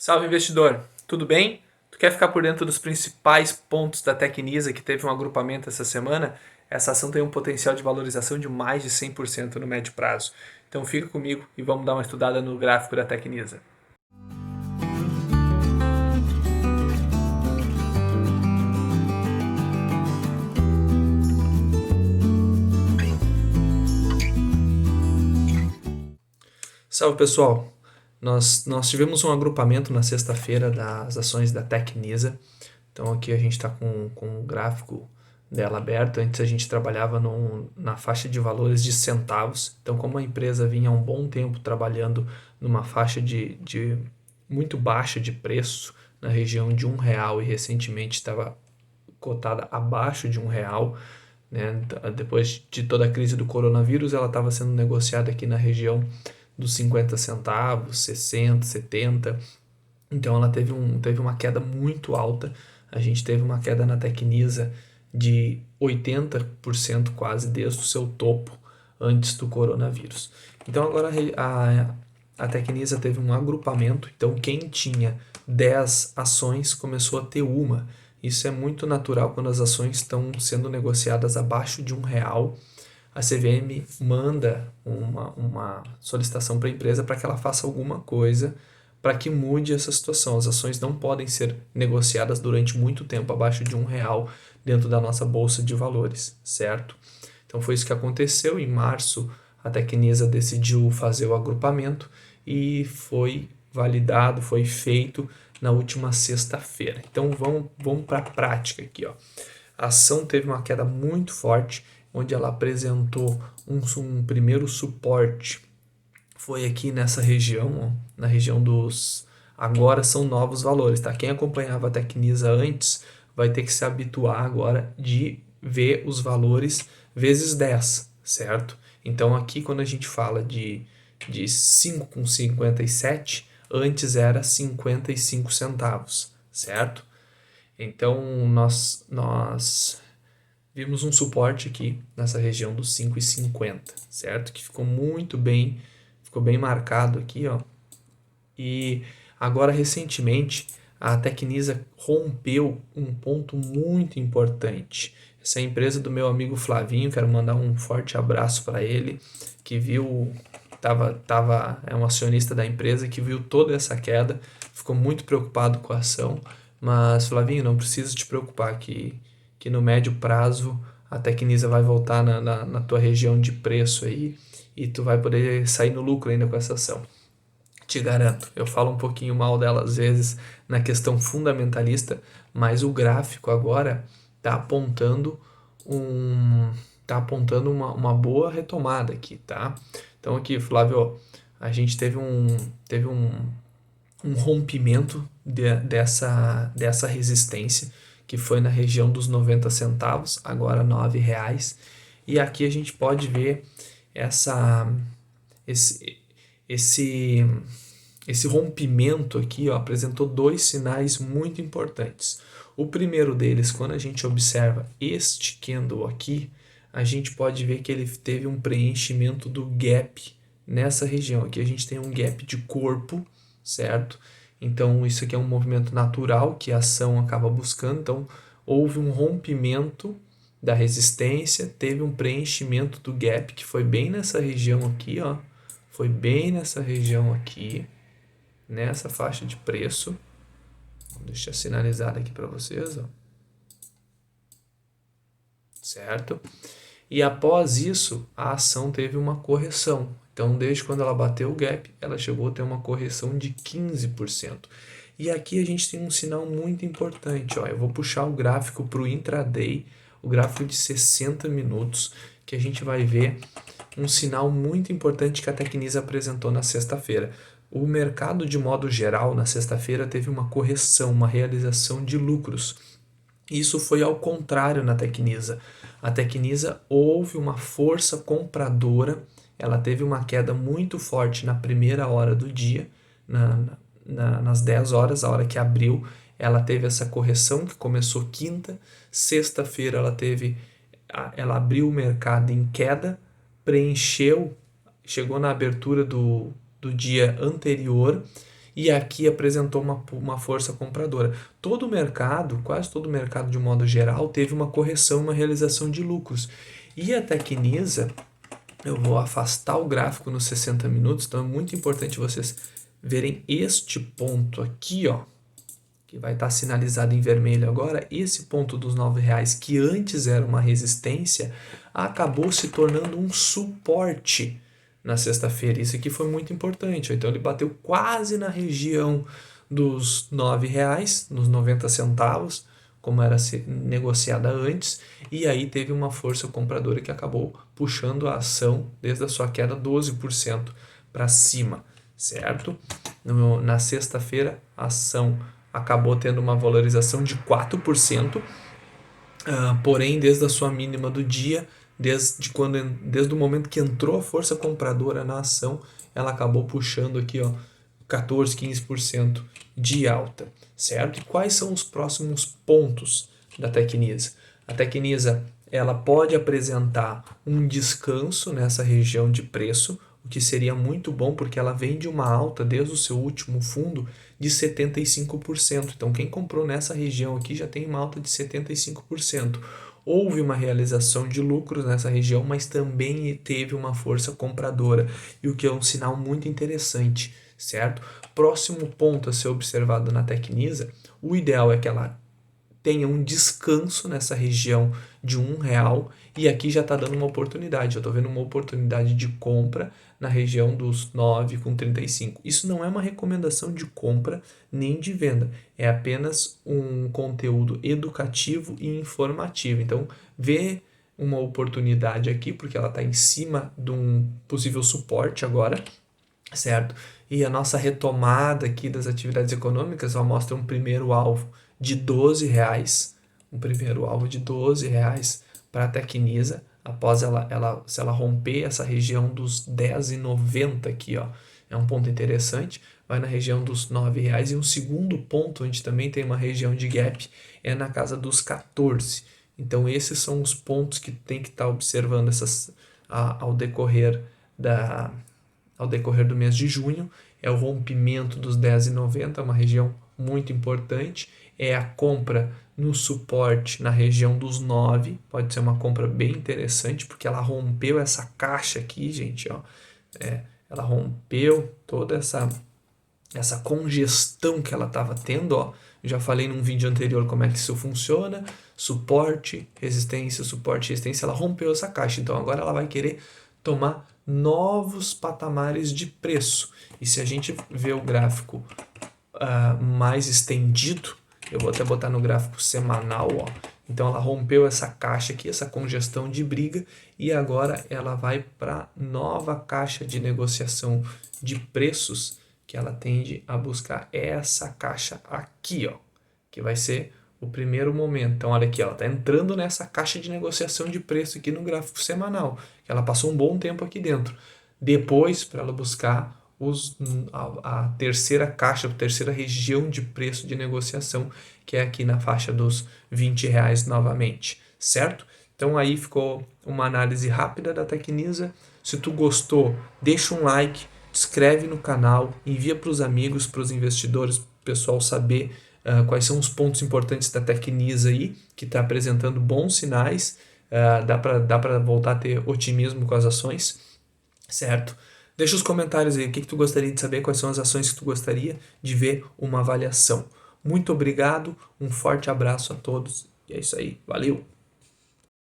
Salve investidor, tudo bem? Tu quer ficar por dentro dos principais pontos da Tecnisa que teve um agrupamento essa semana? Essa ação tem um potencial de valorização de mais de 100% no médio prazo. Então fica comigo e vamos dar uma estudada no gráfico da Tecnisa. Salve pessoal, nós tivemos um agrupamento na sexta-feira das ações da Tecnisa. Então aqui a gente está com o gráfico dela aberto. Antes a gente trabalhava na faixa de valores de centavos. Então como a empresa vinha há um bom tempo trabalhando numa faixa de muito baixa de preço, na região de R$ 1 e recentemente estava cotada abaixo de R$ 1, né? Depois de toda a crise do coronavírus, ela estava sendo negociada aqui na região dos 50 centavos, 60, 70. Então ela teve uma queda muito alta. A gente teve uma queda na Tecnisa de 80% quase desde o seu topo antes do coronavírus. Então agora a Tecnisa teve um agrupamento. Então quem tinha 10 ações começou a ter uma. Isso é muito natural quando as ações estão sendo negociadas abaixo de R$ 1. A CVM manda uma solicitação para a empresa para que ela faça alguma coisa para que mude essa situação. As ações não podem ser negociadas durante muito tempo abaixo de R$ 1 dentro da nossa bolsa de valores, certo? Então foi isso que aconteceu. Em março, a Tecnisa decidiu fazer o agrupamento e foi validado, foi feito na última sexta-feira. Então vamos para a prática aqui, ó. A ação teve uma queda muito forte, onde ela apresentou um primeiro suporte. Foi aqui nessa região, ó, na região dos... Agora são novos valores, tá? Quem acompanhava a Tecnisa antes vai ter que se habituar agora de ver os valores vezes 10, certo? Então aqui quando a gente fala de 5,57, antes era 55 centavos, certo? Então nós vimos um suporte aqui nessa região dos 5,50, certo? Que ficou muito bem, ficou bem marcado aqui, ó. E agora recentemente a Tecnisa rompeu um ponto muito importante. Essa é a empresa do meu amigo Flavinho, quero mandar um forte abraço para ele, que viu, é um acionista da empresa que viu toda essa queda, ficou muito preocupado com a ação, mas Flavinho, não precisa te preocupar que no médio prazo a Tecnisa vai voltar na tua região de preço aí e tu vai poder sair no lucro ainda com essa ação. Te garanto, eu falo um pouquinho mal dela às vezes na questão fundamentalista, mas o gráfico agora está apontando uma boa retomada aqui, tá? Então aqui, Flávio, a gente teve um rompimento dessa resistência, que foi na região dos 90 centavos, agora R$ 9. E aqui a gente pode ver esse, esse, esse rompimento aqui, ó, apresentou dois sinais muito importantes. O primeiro deles, quando a gente observa este candle aqui, a gente pode ver que ele teve um preenchimento do gap nessa região. Aqui a gente tem um gap de corpo, certo? Então isso aqui é um movimento natural que a ação acaba buscando. Então houve um rompimento da resistência, teve um preenchimento do gap que foi bem nessa região aqui, ó. Foi bem nessa região aqui, nessa faixa de preço. Deixa eu sinalizar aqui para vocês, ó. Certo? E após isso, a ação teve uma correção. Então, desde quando ela bateu o gap, ela chegou a ter uma correção de 15%. E aqui a gente tem um sinal muito importante. Ó. Eu vou puxar o gráfico para o intraday, o gráfico de 60 minutos, que a gente vai ver um sinal muito importante que a Tecnisa apresentou na sexta-feira. O mercado, de modo geral, na sexta-feira teve uma correção, uma realização de lucros. Isso foi ao contrário na Tecnisa. A Tecnisa houve uma força compradora, ela teve uma queda muito forte na primeira hora do dia, nas 10 horas, a hora que abriu, ela teve essa correção que começou quinta, sexta-feira ela abriu o mercado em queda, preencheu, chegou na abertura do dia anterior e aqui apresentou uma força compradora. Todo o mercado, quase todo o mercado de modo geral, teve uma correção, uma realização de lucros. E a Tecnisa, eu vou afastar o gráfico nos 60 minutos, então é muito importante vocês verem este ponto aqui, ó, que vai estar sinalizado em vermelho agora. Esse ponto dos R$ 9,00, que antes era uma resistência, acabou se tornando um suporte na sexta-feira. Isso aqui foi muito importante. Então ele bateu quase na região dos R$ 9,00, nos 90 centavos, como era negociada antes, e aí teve uma força compradora que acabou puxando a ação desde a sua queda 12% para cima, certo? Na sexta-feira, a ação acabou tendo uma valorização de 4%, porém, desde a sua mínima do dia, desde o momento que entrou a força compradora na ação, ela acabou puxando aqui, ó, 14, 15% de alta, certo? E quais são os próximos pontos da Tecnisa? A Tecnisa, ela pode apresentar um descanso nessa região de preço, o que seria muito bom porque ela vem de uma alta desde o seu último fundo de 75%. Então, quem comprou nessa região aqui já tem uma alta de 75%. Houve uma realização de lucros nessa região, mas também teve uma força compradora, e o que é um sinal muito interessante, certo? Próximo ponto a ser observado na Tecnisa, o ideal é que ela tenha um descanso nessa região de R$ 1,00, e aqui já está dando uma oportunidade. Eu estou vendo uma oportunidade de compra na região dos 9,35. Isso não é uma recomendação de compra nem de venda, é apenas um conteúdo educativo e informativo. Então, vê uma oportunidade aqui, porque ela está em cima de um possível suporte agora, certo? E a nossa retomada aqui das atividades econômicas só mostra um primeiro alvo de R$ 12,00, um primeiro alvo de R$ 12,00 para a Tecnisa, após se ela romper essa região dos R$ 10,90 aqui, ó, é um ponto interessante, vai na região dos R$ 9,00, e um segundo ponto, onde também tem uma região de gap, é na casa dos 14. Então esses são os pontos que tem que estar observando ao decorrer do mês de junho. É o rompimento dos R$ 10,90, uma região muito importante, é a compra no suporte na região dos 9, pode ser uma compra bem interessante, porque ela rompeu essa caixa aqui, gente, ó, ela rompeu toda essa congestão que ela estava tendo, ó. Já falei num vídeo anterior como é que isso funciona, suporte, resistência, ela rompeu essa caixa, então agora ela vai querer tomar novos patamares de preço. E se a gente vê o gráfico mais estendido, eu vou até botar no gráfico semanal, ó. Então ela rompeu essa caixa aqui, essa congestão de briga, e agora ela vai para nova caixa de negociação de preços, que ela tende a buscar essa caixa aqui, ó, que vai ser o primeiro momento. Então olha aqui, ela está entrando nessa caixa de negociação de preço aqui no gráfico semanal, que ela passou um bom tempo aqui dentro. Depois, para ela buscar a terceira caixa, a terceira região de preço de negociação, que é aqui na faixa dos R$ 20,00 novamente, certo? Então aí ficou uma análise rápida da Tecnisa. Se tu gostou, deixa um like, se inscreve no canal, envia para os amigos, para os investidores, para o pessoal saber quais são os pontos importantes da Tecnisa aí, que está apresentando bons sinais. Dá para voltar a ter otimismo com as ações, certo? Deixa os comentários aí, o que tu gostaria de saber, quais são as ações que tu gostaria de ver uma avaliação. Muito obrigado, um forte abraço a todos, e é isso aí, valeu!